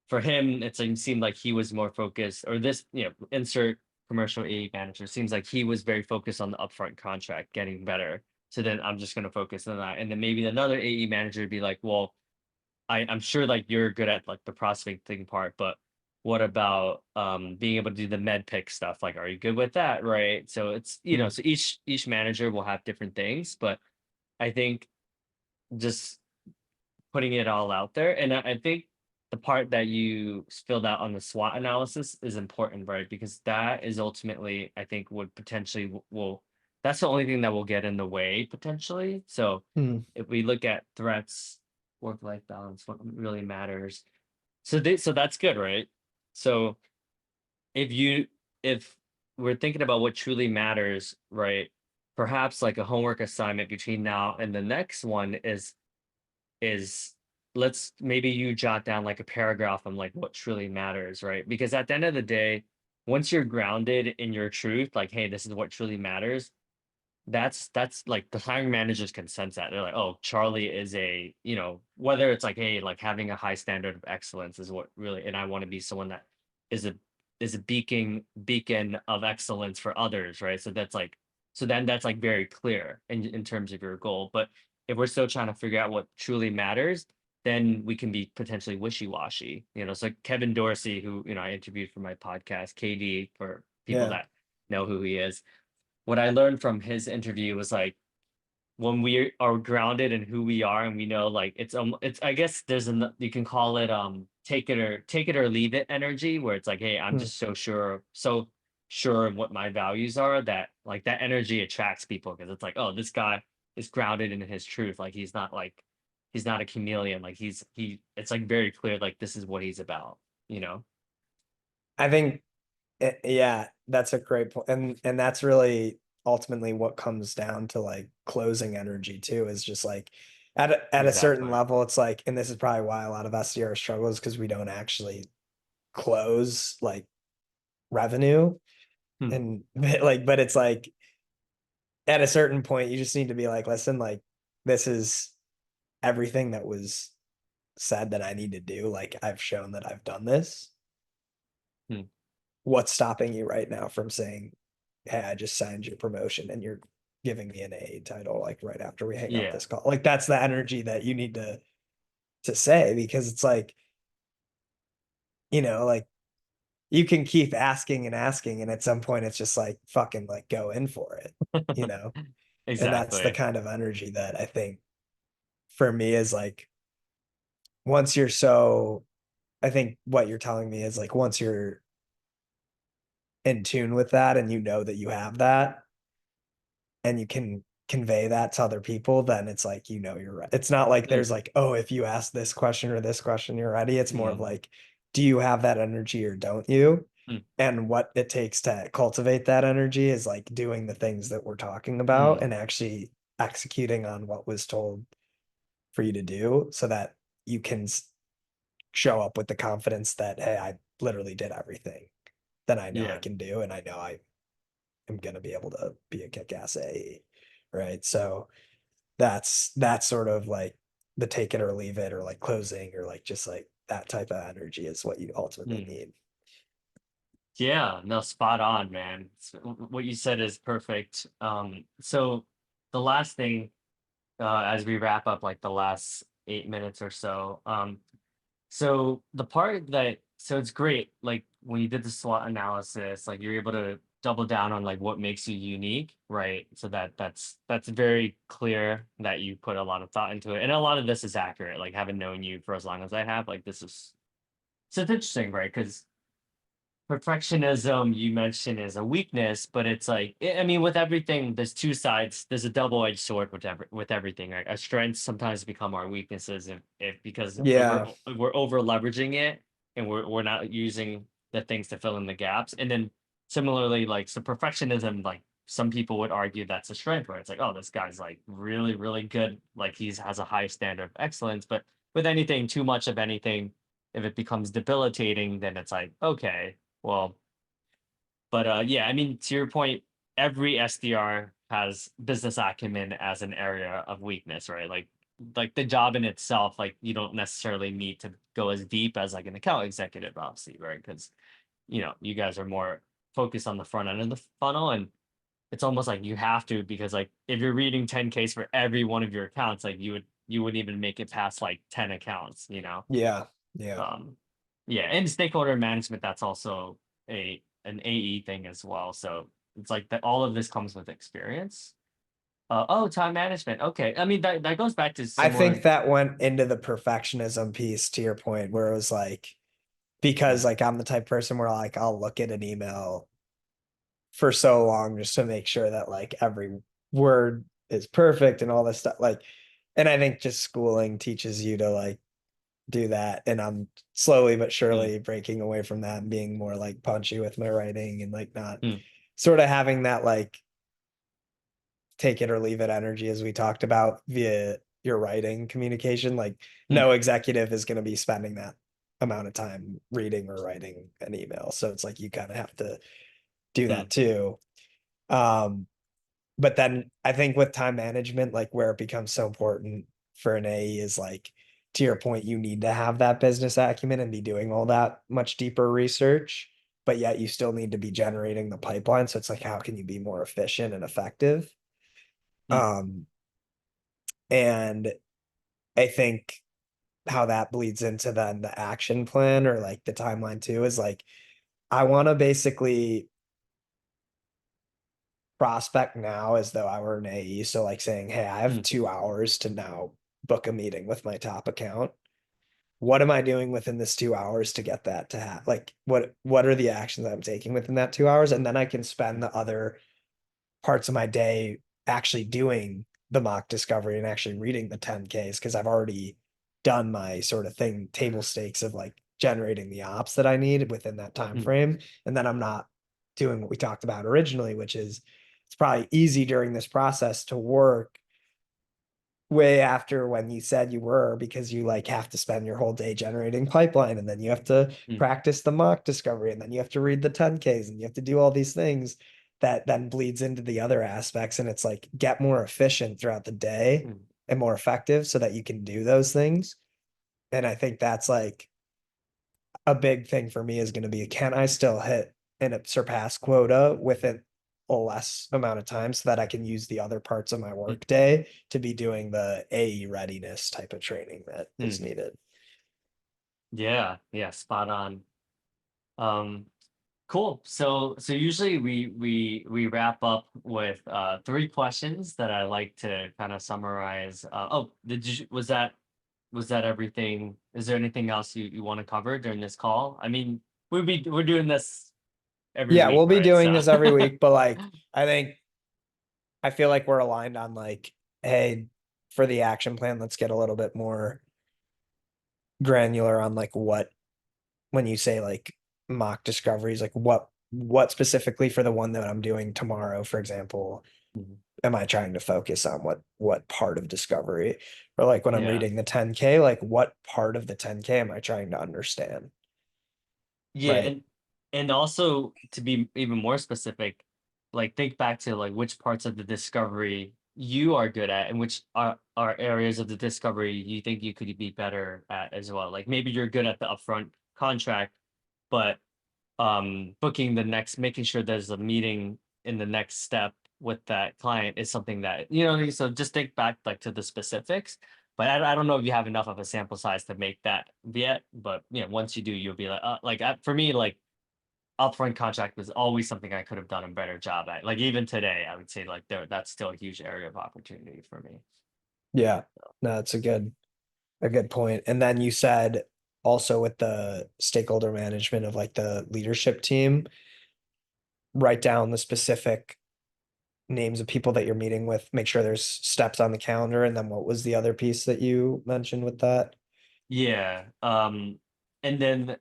for him, it seemed like he was more focused, or this, insert commercial AE manager seems like he was very focused on the upfront contract getting better. So then I'm just going to focus on that. And then maybe another AE manager would be like, well, I'm sure like you're good at like the prospecting part, but what about being able to do the med pick stuff? Like, are you good with that? Right. So it's, Mm. so each manager will have different things, but I think just putting it all out there. And I think the part that you filled out on the SWOT analysis is important, right? Because that is ultimately, I think, would potentially will that's the only thing that will get in the way potentially. So Mm. if we look at threats, work-life balance, what really matters. So that's good, right? So if you if we're thinking about what truly matters, right? Perhaps like a homework assignment between now and the next one is let's maybe you jot down like a paragraph on like what truly matters, right? Because at the end of the day, once you're grounded in your truth, like, hey, this is what truly matters, that's like the hiring managers can sense that. They're like, oh, Charlie is whether it's like, hey, like having a high standard of excellence is what really, and I want to be someone that is a is a beacon of excellence for others, right? So then that's like very clear in terms of your goal. But if we're still trying to figure out what truly matters, then we can be potentially wishy-washy. So Kevin Dorsey, who, I interviewed for my podcast, KD, for people Yeah. that know who he is, what I learned from his interview was like when we are grounded in who we are and we know like it's I guess you can call it take it or leave it energy where it's like, hey, I'm Mm. just so sure of what my values are that like that energy attracts people because it's like, oh, this guy is grounded in his truth. Like he's not a chameleon. Like it's like very clear like this is what he's about, you know? I think yeah, that's a great point. And that's really ultimately what comes down to like closing energy too, is just like at a certain Exactly. level, it's like, and this is probably why a lot of SDR struggles because we don't actually close like revenue. Hmm. And like, but it's like at a certain point, you just need to be like, listen, like this is everything that was said that I need to do. Like I've shown that I've done this. Hmm. What's stopping you right now from saying, hey, I just signed your promotion and you're giving me an A title like right after we hang up Yeah. this call? Like that's the energy that you need to say, because it's like, like you can keep asking and asking, and at some point it's just like you like go in for it, you know? And that's the Exactly. kind of energy that I think for me is like once you're so I think what you're telling me is like once you're in tune with that and you know that you have that and you can convey that to other people, then it's like, you're right. It's not like Mm, there's like, oh, if you ask this question or this question, you're ready. It's more of mm, like, do you have that energy or don't you? mm, And what it takes to cultivate that energy is like doing the things that we're talking about mm, and actually executing on what was told for you to do so that you can show up with the confidence that, hey, I literally did everything that I know I yeah. can do. And I know I am going to be able to be a kick-ass AE. Right. So that's sort of like the take it or leave it or like closing or like just like that type of energy is what you ultimately Mm. need. Yeah, no, spot on, man. What you said is perfect. So the last thing, as we wrap up like the last 8 minutes or so, so the part that so it's great, like when you did the SWOT analysis, like you're able to double down on like what makes you unique, right? So that's very clear that you put a lot of thought into it. And a lot of this is accurate, like having known you for as long as I have, like this is so it's interesting, right? Because perfectionism you mentioned is a weakness, but it's like I mean, with everything, there's two sides. There's a double-edged sword with everything, right? Our strengths sometimes become our weaknesses if because Yeah. we're over leveraging it and we're not using the things to fill in the gaps. And then similarly, like so perfectionism, like some people would argue that's a strength where it's like, oh, this guy's like really, really good, like he's has a high standard of excellence. But with anything, too much of anything, if it becomes debilitating, then it's like, okay, well, but yeah, I mean, to your point, every SDR has business acumen as an area of weakness, right? Like the job in itself, like you don't necessarily need to go as deep as like an account executive, obviously, right? Because you guys are more focused on the front end of the funnel, and it's almost like you have to because like if you're reading 10Ks for every one of your accounts, like you wouldn't even make it past like 10 accounts, you know? Yeah. Yeah. Um, yeah, and stakeholder management, that's also an AE thing as well. So it's like that all of this comes with experience. Oh, time management. Okay. I mean that goes back to I think similar. that went into the perfectionism piece to your point where it was like, because Mm, like I'm the type of person where like I'll look at an email for so long just to make sure that like every word is perfect and all this stuff. Like, and I think just schooling teaches you to like do that. And I'm slowly but mm, surely breaking away from that and being more like punchy with my writing and like not mm, sort of having that like take it or leave it energy as we talked about via your writing communication. Like mm, no executive is going to be spending that amount of time reading or writing an email. So it's like you kind of have to do mm, that too. Um, but then I think with time management, like where it becomes so important for an AE is like to your point, you need to have that business acumen and be doing all that much deeper research, but yet you still need to be generating the pipeline. So it's like, how can you be more efficient and effective? mm, Um, and I think how that bleeds into then the action plan or like the timeline too is like, I want to basically prospect now as though I were an AE. So like saying, hey, I have mm, 2 hours to now book a meeting with my top account. What am I doing within this 2 hours to get that to happen? Like what are the actions I'm taking within that 2 hours? And then I can spend the other parts of my day actually doing the mock discovery and actually reading the 10Ks because I've already done my sort of thing, table stakes of like generating the ops that I need within that time mm, frame. And then I'm not doing what we talked about originally, which is it's probably easy during this process to work way after when you said you were because you like have to spend your whole day generating pipeline and then you have to mm, practice the mock discovery and then you have to read the 10Ks and you have to do all these things that then bleeds into the other aspects and it's like get more efficient throughout the day mm, and more effective so that you can do those things. And I think that's like a big thing for me is going to be can I still hit and surpass quota within a less amount of time so that I can use the other parts of my mm, workday to be doing the AE readiness type of training that is mm. needed. Yeah, yeah, spot on. Um, Cool. So usually we wrap up with three questions that I like to kind of summarize. Oh, did you was that everything? Is there anything else you want to cover during this call? I mean, we're doing this every Yeah, week, we'll be right? doing So this every week, but like I think I feel like we're aligned on like, hey, for the action plan, let's get a little bit more granular on like what when you say like mock discoveries, like what specifically for the one that I'm doing tomorrow, for example, Mhm. am I trying to focus on what part of discovery? Or like when I'm Yeah. reading the 10K, like what part of the 10K am I trying to understand? Yeah, Right. and also to be even more specific, like think back to like which parts of the discovery you are good at and which are areas of the discovery you think you could be better at as well. Like maybe you're good at the upfront contract, but booking the next, making sure there's a meeting in the next step with that client is something that, so just think back like to the specifics. But I don't know if you have enough of a sample size to make that yet. But once you do, you'll be like for me, like upfront contract was always something I could have done a better job at. Like even today, I would say like that's still a huge area of opportunity for me. Yeah, no, it's a good point. And then you said also with the stakeholder management of like the leadership team, write down the specific names of people that you're meeting with, make sure there's steps on the calendar. And then what was the other piece that you mentioned with that? Yeah. And then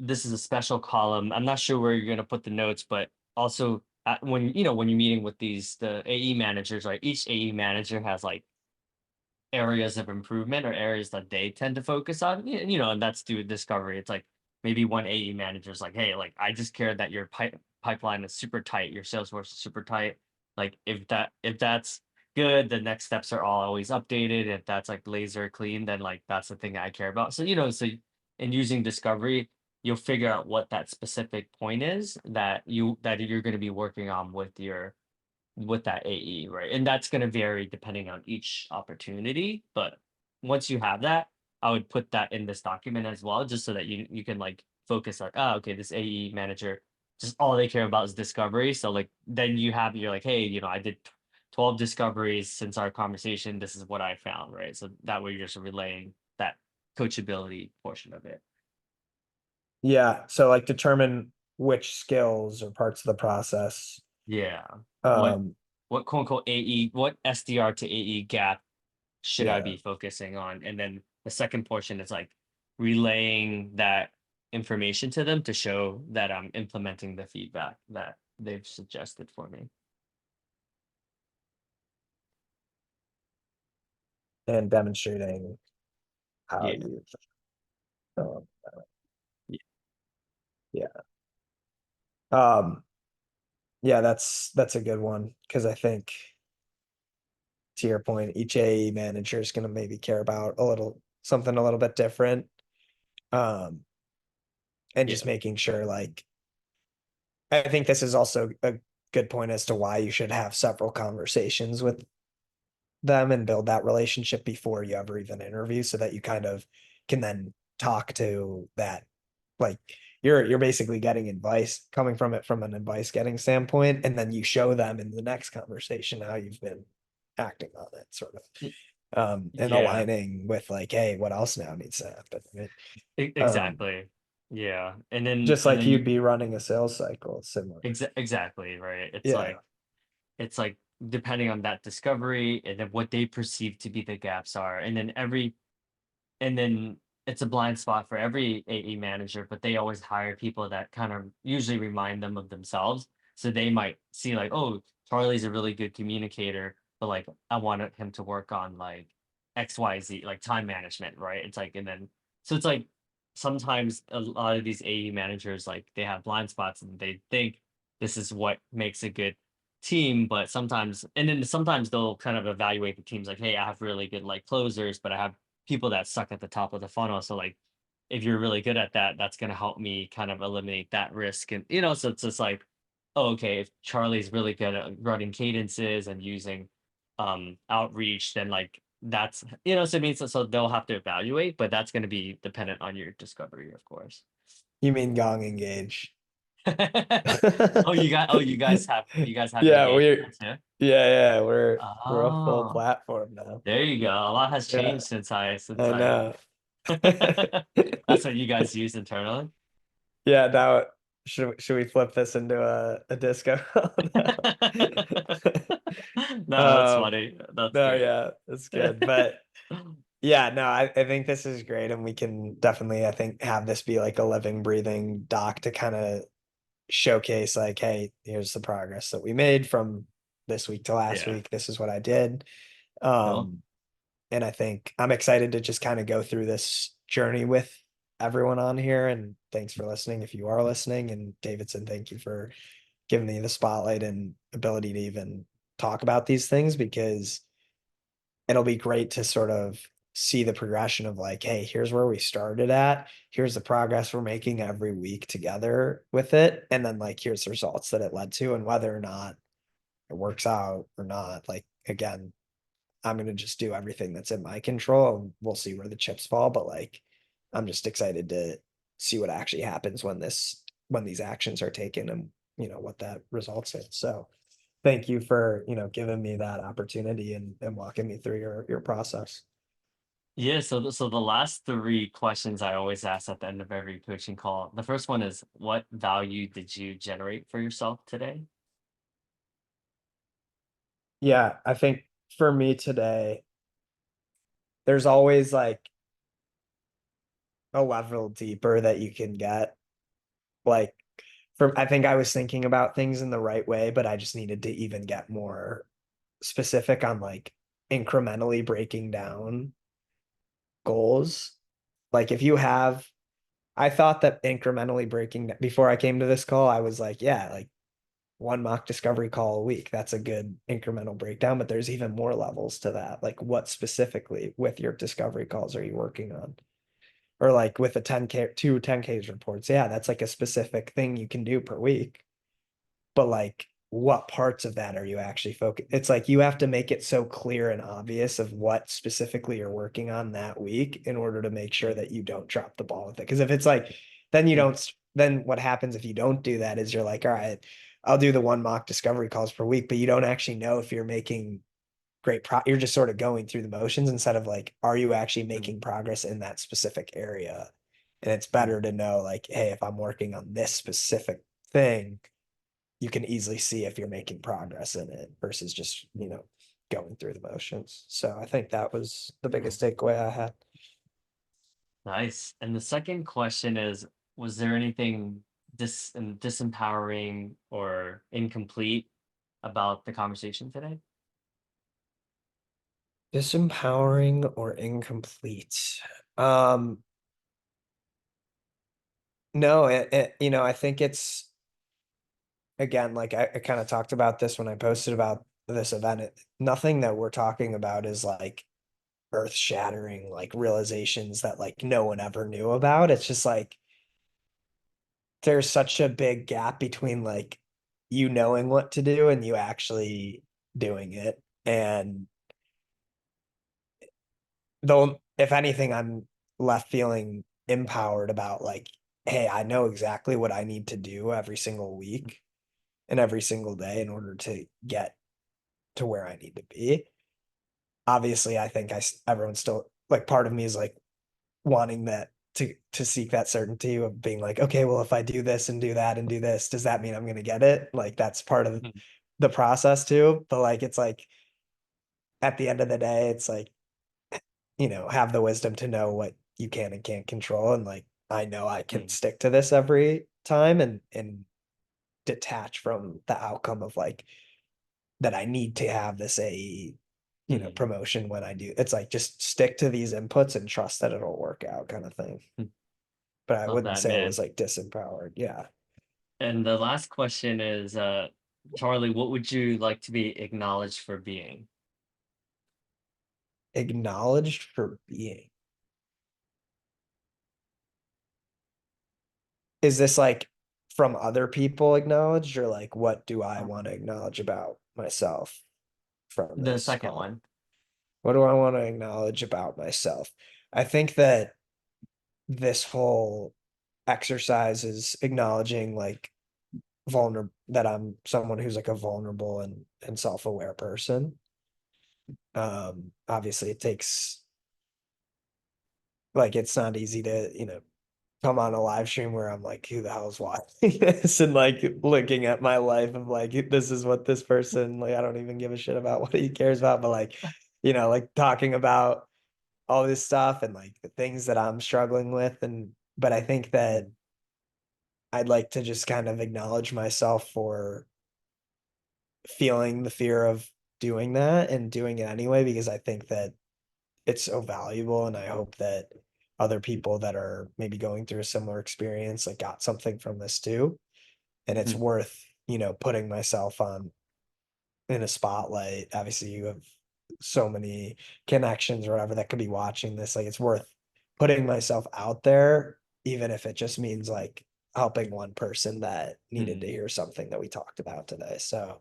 this is a special column. I'm not sure where you're gonna put the notes, but also when you're meeting with the AE managers, right? Each AE manager has like areas of improvement or areas that they tend to focus on. And that's through discovery. It's like maybe one AE manager is like, hey, like I just care that your pipeline is super tight, your Salesforce is super tight. Like if that's good, the next steps are all always updated. If that's like laser clean, then like that's the thing I care about. So in using discovery, you'll figure out what that specific point is that you're going to be working on with that AE, right? And that's going to vary depending on each opportunity. But once you have that, I would put that in this document as well, just so that you can like focus like, oh, okay, this AE manager, just all they care about is discovery. So like then you're like, hey, I did 12 discoveries since our conversation. This is what I found, right? So that way you're just relaying that coachability portion of it. Yeah. So like determine which skills or parts of the process. Yeah. What Um, what quote unquote AE, what SDR to AE gap should I yeah. be focusing on? And then the second portion is like relaying that information to them to show that I'm implementing the feedback that they've suggested for me. And demonstrating how Yeah. you, um, Yeah. yeah. Um, yeah, that's a good one because I think to your point, each AE manager is going to maybe care about something a little bit different. Um, and just Yeah. making sure like I think this is also a good point as to why you should have several conversations with them and build that relationship before you ever even interview so that you kind of can then talk to that like you're basically getting advice coming from it from an advice getting standpoint and then you show them in the next conversation how you've been acting on it sort of Y- and Yeah. aligning with like hey what else now needs to happen right? um Exactly. Yeah. And then just and like then you'd be running a sales cycle similar exactly, right. yeah It's like depending on that discovery and then what they perceive to be the gaps are. And then it's a blind spot for every AE manager, but they always hire people that kind of usually remind them of themselves. So they might see like, oh, Charlie's a really good communicator, but like I wanted him to work on like XYZ, like time management, right? It's like, and then so it's like sometimes a lot of these AE managers like they have blind spots and they think this is what makes a good team, but sometimes they'll kind of evaluate the teams like, hey, I have really good like closers, but I have people that suck at the top of the funnel. So like if you're really good at that, that's gonna help me kind of eliminate that risk. And so it's just like, oh, okay, if Charlie's really good at running cadences and using outreach, then like that's so it means so they'll have to evaluate, but that's gonna be dependent on your discovery, of course. you mean gong engage You guys have yeah engaged we're too. yeah we're a full Oh, platform now there you go. A lot has yeah changed since I I know that's what you guys use internally. yeah now should we flip this into a disco No, that's um funny. That's no great. yeah that's good but yeah no I think this is great and we can definitely I think have this be like a living breathing doc to kind of showcase like hey here's the progress that we made from this week to last Yeah. week this is what I did Cool. um and I think I'm excited to just kind of go through this journey with everyone on here and thanks for listening if you are listening and Davidson thank you for giving me the spotlight and ability to even talk about these things because it'll be great to sort of see the progression of like, hey, here's where we started at. Here's the progress we're making every week together with it. And then like, here's the results that it led to and whether or not it works out or not. Like, again, I'm going to just do everything that's in my control and we'll see where the chips fall. But like, I'm just excited to see what actually happens when these actions are taken and, what that results in. So thank you for, giving me that opportunity and walking me through your process. Yeah, so the last three questions I always ask at the end of every coaching call. The first one is, what value did you generate for yourself today? Yeah, I think for me today, there's always like a level deeper that you can get. Like I think I was thinking about things in the right way, but I just needed to even get more specific on like incrementally breaking down goals. Like if you have, I thought that incrementally breaking before I came to this call, I was like, yeah, like one mock discovery call a week. That's a good incremental breakdown, but there's even more levels to that. Like what specifically with your discovery calls are you working on? Or like with a 10K, two 10Ks reports. Yeah, that's like a specific thing you can do per week. But like what parts of that are you actually focused? It's like you have to make it so clear and obvious of what specifically you're working on that week in order to make sure that you don't drop the ball with it. Because if it's like, then you Mm, don't, then what happens if you don't do that is you're like, all right, I'll do the one mock discovery calls per week, but you don't actually know if you're making you're just sort of going through the motions instead of like, are you actually mm, making progress in that specific area? And it's mm. better to know like, hey, if I'm working on this specific thing, you can easily see if you're making progress in it versus just, going through the motions. So I think that was the biggest takeaway I had. Nice. And the second question is, was there anything disempowering or incomplete about the conversation today? Disempowering or incomplete. Um, no, I think it's again, like I kind of talked about this when I posted about this event. Nothing that we're talking about is like earth shattering, like realizations that like no one ever knew about. It's just like there's such a big gap between like you knowing what to do and you actually doing it. And though, if anything, I'm left feeling empowered about like, hey, I know exactly what I need to do every single week and every single day in order to get to where I need to be. Obviously, I think everyone's still like part of me is like wanting that to seek that certainty of being like, okay, well, if I do this and do that and do this, does that mean I'm going to get it? Like that's part of Mm, the process too. But like it's like at the end of the day, it's like, have the wisdom to know what you can and can't control. And like I know I can mm, stick to this every time and detach from the outcome of like that I need to have this mm, promotion when I do. It's like just stick to these inputs and trust that it'll work out kind of thing. mm. But I Love wouldn't that, say it man. was like disempowered. Yeah. And the last question is, Charlie, what would you like to be acknowledged for being? Acknowledged for being. Is this like from other people acknowledged or like what do I want to acknowledge about myself from The this second call? one. What do I want to acknowledge about myself? I think that this whole exercise is acknowledging like vulnerable that I'm someone who's like a vulnerable and self-aware person. Obviously it takes like it's not easy to, come on a live stream where I'm like, who the hell is watching this? And like looking at my life of like, this is what this person, like, I don't even give a shit about what he cares about, but like, like talking about all this stuff and like the things that I'm struggling with. But I think that Mm, I'd like to just kind of acknowledge myself for feeling the fear of doing that and doing it anyway, because I think that it's so valuable. And I hope that other people that are maybe going through a similar experience like got something from this too. And it's mm, worth, putting myself on in a spotlight. Obviously, you have so many connections or whatever that could be watching this. Like, it's worth putting myself out there, even if it just means like helping one person that needed to Hmm. hear something that we talked about today. So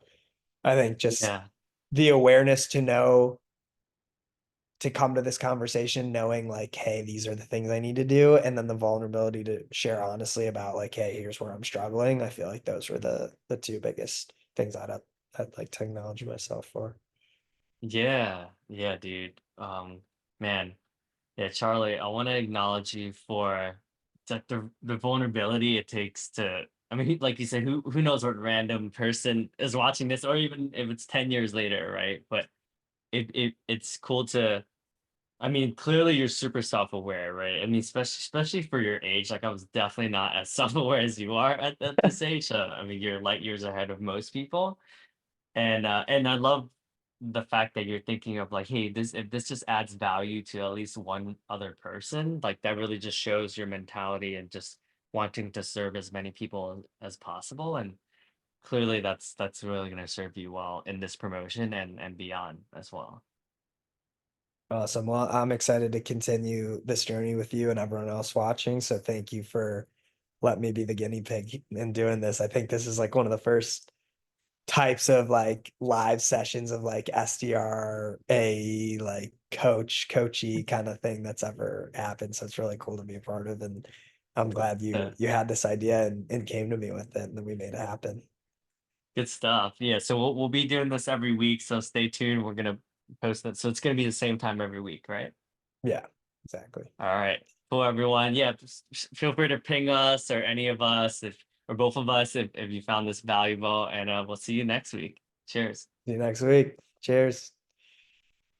I think just Yeah. the awareness to know, to come to this conversation knowing like, hey, these are the things I need to do, and then the vulnerability to share honestly about like, hey, here's where I'm struggling. I feel like those were the two biggest things I'd like to acknowledge myself for. Yeah. Yeah, dude. Man. Yeah, Charlie, I want to acknowledge you for the vulnerability it takes to. I mean, like you said, who knows what random person is watching this, or even if it's 10 years later, right? But it's cool to. I mean, clearly you're super self-aware, right? I mean, especially for your age. Like, I was definitely not as self-aware as you are at this age. So, I mean, you're light years ahead of most people. And I love the fact that you're thinking of like, hey, this if this just adds value to at least one other person, like that really just shows your mentality and just wanting to serve as many people as possible. And clearly that's really going to serve you well in this promotion and beyond as well. Awesome. Well, I'm excited to continue this journey with you and everyone else watching. So thank you for letting me be the guinea pig in doing this. I think this is like one of the first types of like live sessions of like SDR, a like coachy kind of thing that's ever happened. So it's really cool to be a part of. And I'm glad Yeah, you had this idea and came to me with it and then we made it happen. good stuff. Yeah, so we'll be doing this every week, so stay tuned. We're gonna post it. So it's gonna be the same time every week, right? Yeah, exactly. All right. Cool, everyone. Yeah, just feel free to ping us or any of us if or both of us if you found this valuable, and we'll see you next week. Cheers. See you next week. Cheers.